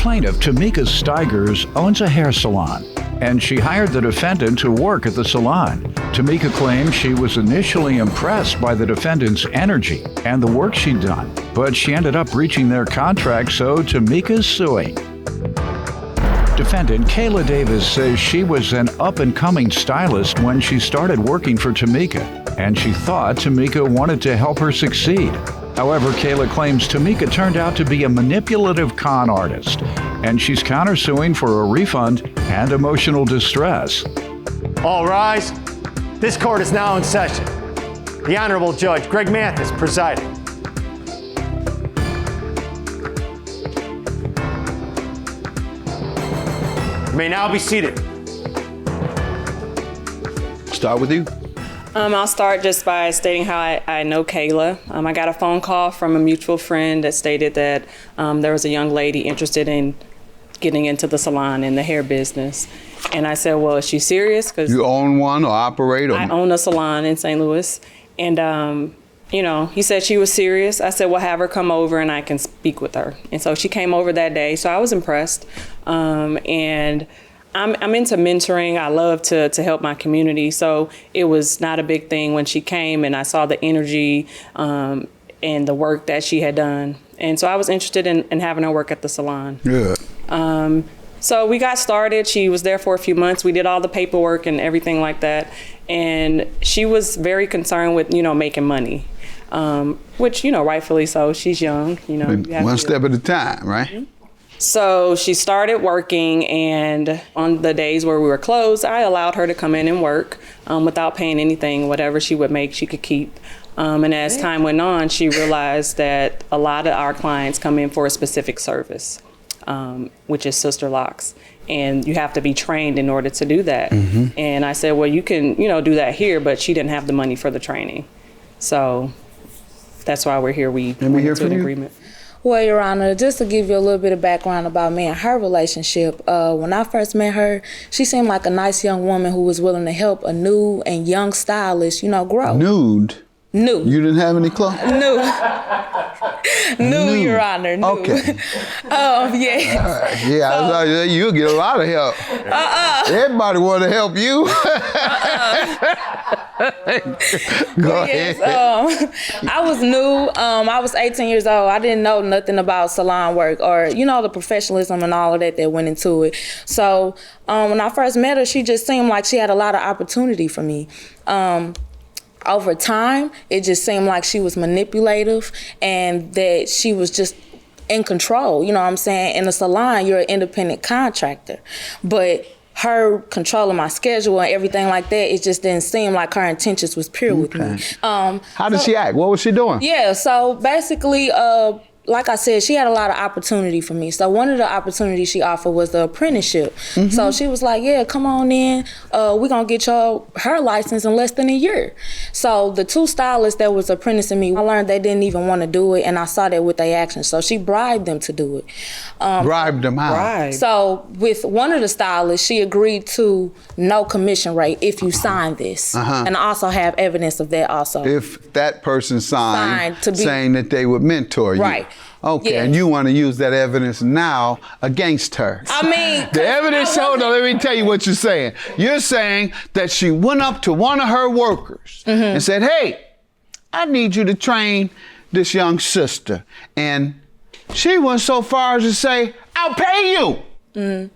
plaintiff, Tamika Steigers, owns a hair salon, and she hired the defendant to work at the salon. Tamika claims she was initially impressed by the defendant's energy and the work she'd done, but she ended up breaching their contract, so Tamika's suing. Defendant Kayla Davis says she was an up-and-coming stylist when she started working for Tamika, and she thought Tamika wanted to help her succeed. However, Kayla claims Tamika turned out to be a manipulative con artist, and she's countersuing for a refund and emotional distress. All rise. This court is now in session. The Honorable Judge Greg Mathis presiding. You may now be seated. Start with you. I'll start just by stating how I know Kayla. I got a phone call from a mutual friend that stated that there was a young lady interested in getting into the salon in the hair business. And I said, well, is she serious? 'Cause You own one or operate? Or... I own a salon in St. Louis. And, you know, he said she was serious. I said, well, have her come over and I can speak with her. And so she came over that day. So I was impressed. And I'm into mentoring. I love to help my community. So it was not a big thing when she came and I saw the energy and the work that she had done. And so I was interested in having her work at the salon. Yeah. So we got started. She was there for a few months. We did all the paperwork and everything like that. And she was very concerned with, you know, making money, which, you know, rightfully so. She's young, you know. One step at a time, right? Mm-hmm. So she started working, and on the days where we were closed, I allowed her to come in and work without paying anything. Whatever she would make, she could keep. And as time went on, she realized that a lot of our clients come in for a specific service, which is sister locks. And you have to be trained in order to do that. Mm-hmm. And I said, well, you can, you know, do that here, but she didn't have the money for the training. So that's why we're here. We went into an agreement. Well, Your Honor, just to give you a little bit of background about me and her relationship, when I first met her, she seemed like a nice young woman who was willing to help a new and young stylist, you know, grow. Nude? New. You didn't have any clothes? New, Your Honor, new. Okay. Yeah. Yeah, you'll get a lot of help. Everybody want to help you. Go ahead. I was new. I was 18 years old. I didn't know nothing about salon work or, you know, the professionalism and all of that went into it. So when I first met her, she just seemed like she had a lot of opportunity for me. Over time, it just seemed like she was manipulative and that she was just in control. You know what I'm saying? In a salon, you're an independent contractor. But her controlling my schedule and everything like that, it just didn't seem like her intentions was pure with me. How did she act? What was she doing? Yeah, so basically, like I said, she had a lot of opportunity for me. So one of the opportunities she offered was the apprenticeship. Mm-hmm. So she was like, yeah, come on in. We're going to get her license in less than a year. So the two stylists that was apprenticing me, I learned they didn't even want to do it, and I saw that with their actions. So she bribed them to do it. Bribed them out? Right. So with one of the stylists, she agreed to no commission rate if you sign this. And I also have evidence of that also. If that person signed saying that they would mentor you. Right. Okay, yeah. and you want to use that evidence now against her. I mean, the evidence, hold on, let me tell you what you're saying. You're saying that she went up to one of her workers and said, hey, I need you to train this young sister. And she went so far as to say, I'll pay you.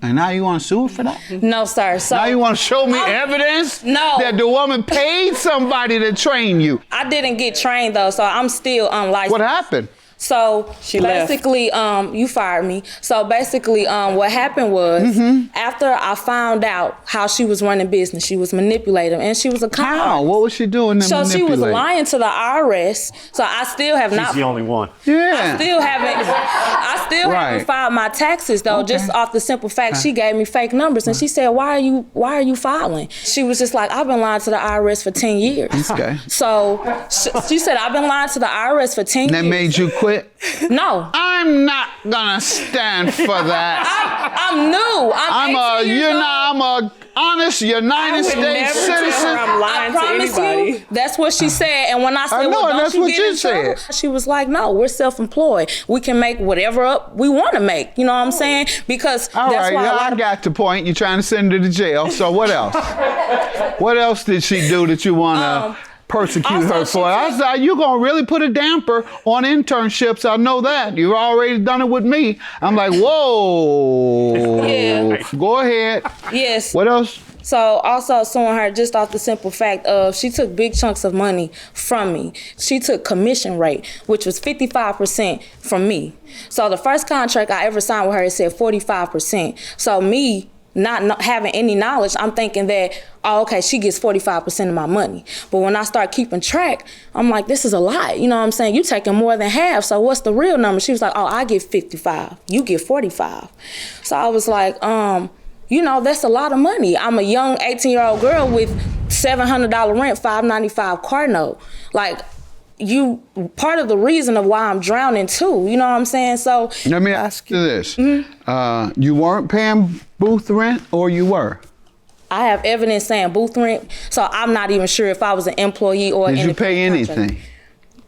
And now you want to sue her for that? No, sir. So now you want to show me evidence that the woman paid somebody to train you? I didn't get trained though, so I'm still unlicensed. What happened? So she basically, you fired me. So basically, what happened was after I found out how she was running business, she was manipulative and she was a con artist. How? What was she doing to manipulate? So she was lying to the IRS. So I still have not. She's the only one. Yeah. I still haven't filed my taxes though, just off the simple fact she gave me fake numbers and she said, why are you filing? She was just like, I've been lying to the IRS for 10 years. Okay. So she said, I've been lying to the IRS for 10 years. That made you quit? No. I I'm not gonna stand for that. I'm new. I'm 18 years old. I'm a honest United States citizen. I'm lying I promise to anybody. you, that's what she said. And when I said, I know, well, and don't that's you what get you in trouble? said. She was like, no, we're self-employed. We can make whatever up we want to make. You know what I'm saying? Because All that's right, why I got the point. You're trying to send her to jail. So what else? What else did she do that you want to persecute also her she for? I took- said, you're going to really put a damper on internships. I know that. You've already done it with me. I'm like, whoa. Yeah. Go ahead. Yes. What else? So also suing her just off the simple fact of she took big chunks of money from me. She took commission rate, which was 55% from me. So the first contract I ever signed with her, it said 45%. So me not having any knowledge, I'm thinking that, oh, okay, she gets 45% of my money. But when I start keeping track, I'm like, this is a lot. You know what I'm saying? You taking more than half. So what's the real number? She was like, oh, I get 55. You get 45. So I was like, you know, that's a lot of money. I'm a young 18-year-old girl with $700 rent, $595 car note. Like, you part of the reason of why I'm drowning too. You know what I'm saying? So Let me ask you this. You weren't paying booth rent or you were? I have evidence saying booth rent, so I'm not even sure if I was an employee or Did you pay anything?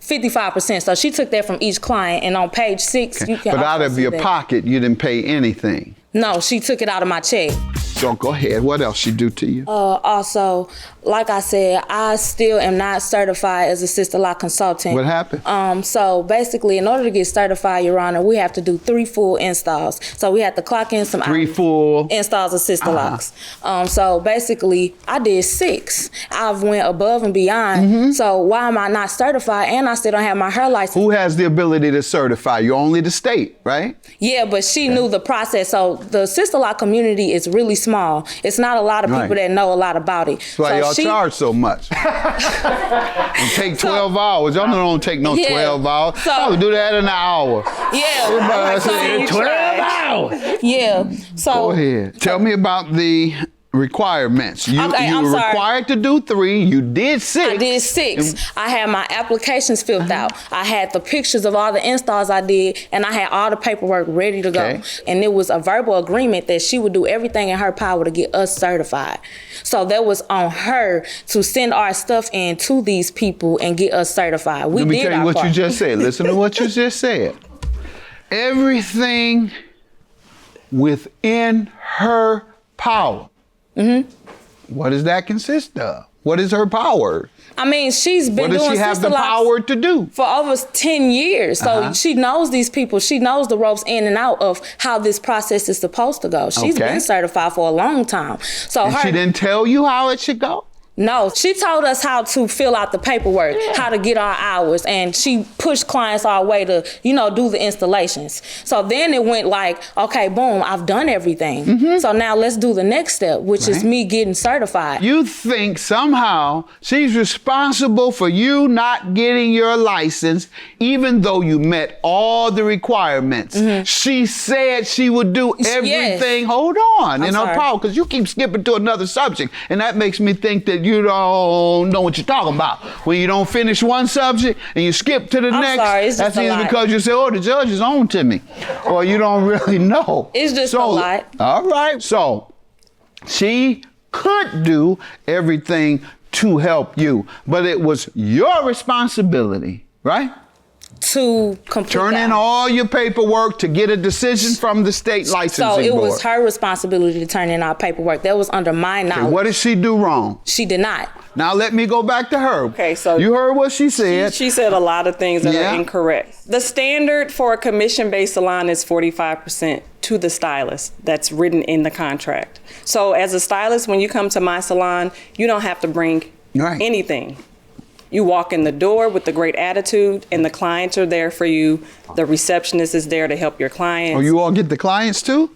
55%. So she took that from each client, and on page 6, you can But out also of see your that. pocket, you didn't pay anything. No, she took it out of my check. So go ahead. What else she do to you? Also, like I said, I still am not certified as a sister law consultant. What happened? So basically, in order to get certified, Your Honor, we have to do 3 full installs. So we have to clock in some 3 hours. full. Installs of sister locks. So basically, I did 6. I've went above and beyond. So why am I not certified? And I still don't have my hair license. Who has the ability to certify you? Only the state, right? Yeah, but she knew the process. So the sister law community is really small. It's not a lot of people Right. that know a lot about it. That's why y'all charge so much. And take 12 hours. Y'all don't take no Yeah. 12 hours. So- I would do that in an hour. Yeah. Everybody say, 12 hours. Yeah. So Go ahead. Tell me about the requirements. You Okay, I'm were sorry. required to do 3. You did 6. I did 6. I had my applications filled out. I had the pictures of all the installs I did, and I had all the paperwork ready to go. Okay. And it was a verbal agreement that she would do everything in her power to get us certified. So that was on her to send our stuff in to these people and get us certified. We Let me did tell you our what part. you just said. Listen to what you just said. Everything within her power. What does that consist of? What is her power? I mean, she's been What does doing she have sister the locks power to do? for over 10 years. So she knows these people. She knows the ropes in and out of how this process is supposed to go. She's Okay. been certified for a long time. So And she didn't tell you how it should go? No, she told us how to fill out the paperwork, how to get our hours, and she pushed clients our way to, you know, do the installations. So then it went like, okay, boom, I've done everything. So now let's do the next step, which is Right. me getting certified. You think somehow she's responsible for you not getting your license, even though you met all the requirements. She said she would do everything. Hold on, in her sorry. power, because you keep skipping to another subject, and that makes me think that you don't know what you're talking about. When you don't finish one subject and you skip to the I'm next, sorry, it's just that's a either lot. because you say, oh, the judge is on to me, or you don't really know. It's just a lot. All right, so she could do everything to help you, but it was your responsibility, right? To complete Turn in that. all your paperwork to get a decision from the state licensing So it board. was her responsibility to turn in our paperwork. That was under my knowledge. Okay, what did she do wrong? She did not. Now let me go back to her. Okay, so you heard what she said. She said a lot of things that Yeah. are incorrect. The standard for a commission-based salon is 45% to the stylist. That's written in the contract. So as a stylist, when you come to my salon, you don't have to bring Right. anything. You walk in the door with a great attitude, and the clients are there for you. The receptionist is there to help your clients. Oh, you all get the clients too?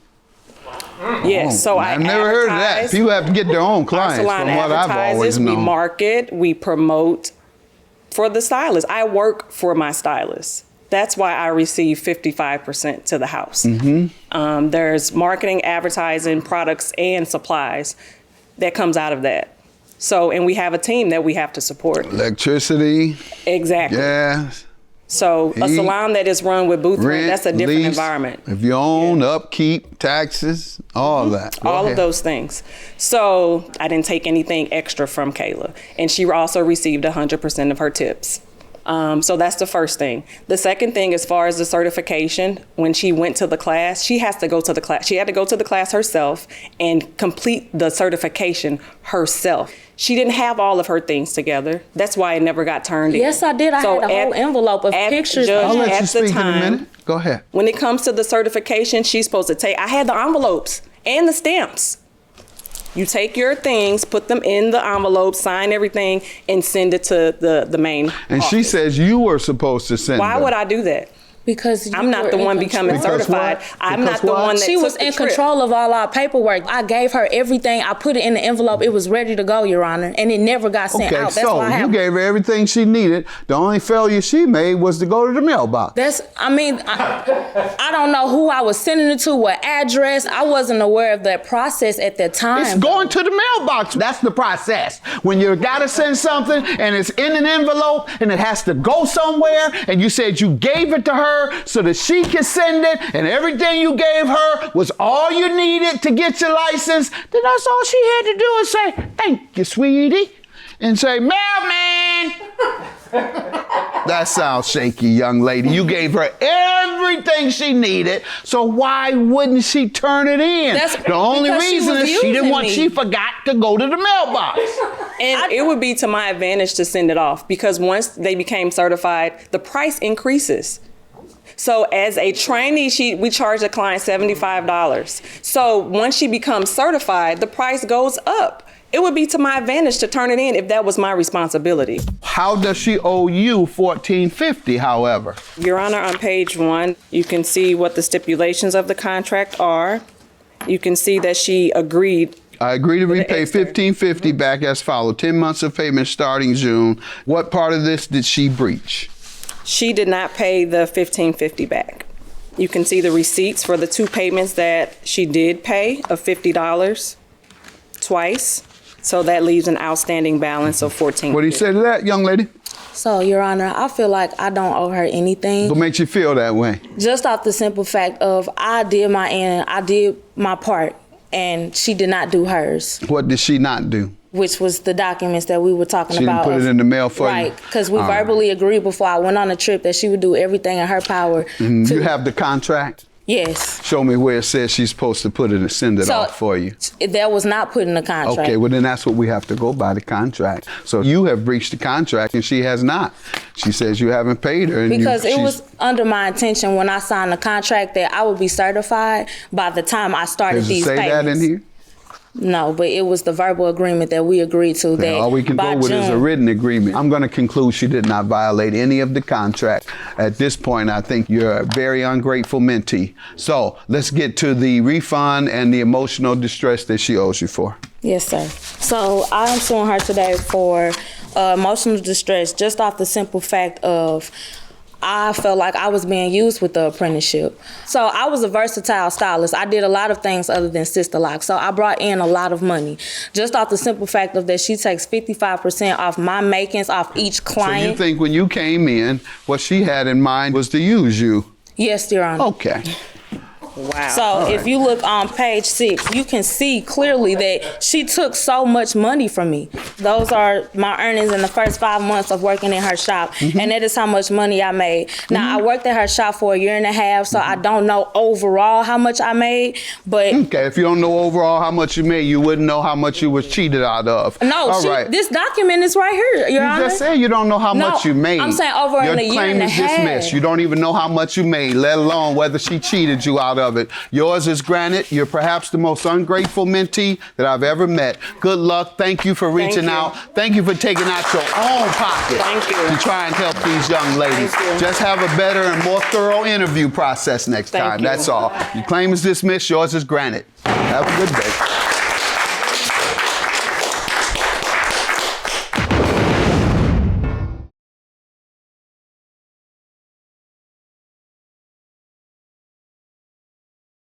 Yes, so I've never heard of that. advertise. People have to get their own Our clients, salon from what I've advertises, always we known. market, we promote for the stylist. I work for my stylist. That's why I receive 55% to the house. There's marketing, advertising, products, and supplies that comes out of that. So, and we have a team that we have to support. Electricity, Exactly. gas. So a salon that is run with booth rent, that's a different lease, environment. If you own, upkeep, taxes, all that. Go All ahead. of those things. So I didn't take anything extra from Kayla. And she also received 100% of her tips. So that's the first thing. The second thing, as far as the certification, when she went to the class, she has to go to the class. She had to go to the class herself and complete the certification herself. She didn't have all of her things together. That's why it never got turned in. Yes, I did. I had a whole envelope of pictures. I'll let you at speak the in a time, minute. Go ahead. when it comes to the certification, she's supposed to take, I had the envelopes and the stamps. You take your things, put them in the envelope, sign everything, and send it to the main And she office. says you were supposed to send Why her. would I do that? Because I'm not the one becoming Because certified. what? I'm Because not the what? one that She took was the in trip. control of all our paperwork. I gave her everything. I put it in the envelope. It was ready to go, Your Honor, and it never got sent Okay, out. That's so why I you have. gave her everything she needed. The only failure she made was to go to the mailbox. I don't know who I was sending it to, what address. I wasn't aware of that process at that time. It's going to the mailbox. That's the process. When you gotta send something and it's in an envelope and it has to go somewhere, and you said you gave it to her so that she can send it, and everything you gave her was all you needed to get your license, then that's all she had to do is say, "Thank you, sweetie," and say, "Mailman." That sounds shaky, young lady. You gave her everything she needed, so why wouldn't she turn it in? The only because she reason was is she didn't using want, me. she forgot to go to the mailbox. And it would be to my advantage to send it off, because once they became certified, the price increases. So as a trainee, we charge the client $75. So once she becomes certified, the price goes up. It would be to my advantage to turn it in if that was my responsibility. How does she owe you $14.50, however? Your Honor, on page 1, you can see what the stipulations of the contract are. You can see that she agreed. I agree to repay extra. $15.50 back as follows. 10 months of payment starting June. What part of this did she breach? She did not pay the $15.50 back. You can see the receipts for the 2 payments that she did pay of $50 twice. So that leaves an outstanding balance of $14.50. What do you say to that, young lady? So, Your Honor, I feel like I don't owe her anything. What makes you feel that way? Just off the simple fact of I did my end, I did my part, and she did not do hers, What did she not do? which was the documents that we were talking She didn't about. put it in the mail for you? Right, because we All right. verbally agreed before I went on the trip that she would do everything in her power. You have the contract? Yes. Show me where it says she's supposed to put it and send it off for you. That was not put in the contract. Okay, well then that's what we have to go by, the contract. So you have breached the contract and she has not. She says you haven't paid her. And Because it she's- was under my intention when I signed the contract that I would be certified by the time I started Does it these say payments. that in here? No, but it was the verbal agreement that we agreed to. That All we can by go with is a June- written agreement. I'm going to conclude she did not violate any of the contract. At this point, I think you're a very ungrateful mentee. So let's get to the refund and the emotional distress that she owes you for. Yes, sir. So I'm suing her today for emotional distress, just off the simple fact of I felt like I was being used with the apprenticeship. So I was a versatile stylist. I did a lot of things other than sister lock. So I brought in a lot of money. Just off the simple fact of that she takes 55% off my makings off each So client. you think when you came in, what she had in mind was to use you? Yes, Your Honor. Okay. Wow. So if you look on page 6, you can see clearly that she took so much money from me. Those are my earnings in the first 5 months of working in her shop. And that is how much money I made. Now, I worked at her shop for 1.5 years, so I don't know overall how much I made, but Okay, if you don't know overall how much you made, you wouldn't know how much you was cheated out of. no, All right. this document is right here, Your You Honor. just said you don't know how No, much you made. I'm saying over Your in a year claim and a is dismissed. half. You don't even know how much you made, let alone whether she cheated you out of it. Yours is granted. You're perhaps the most ungrateful mentee that I've ever met. Good luck. Thank you for reaching you. out. Thank you for taking out your own pocket Thank you. to try and help these young ladies. Thank you. Just have a better and more thorough interview process next Thank time. you. That's all. Your claim is dismissed. Yours is granted. Have a good day.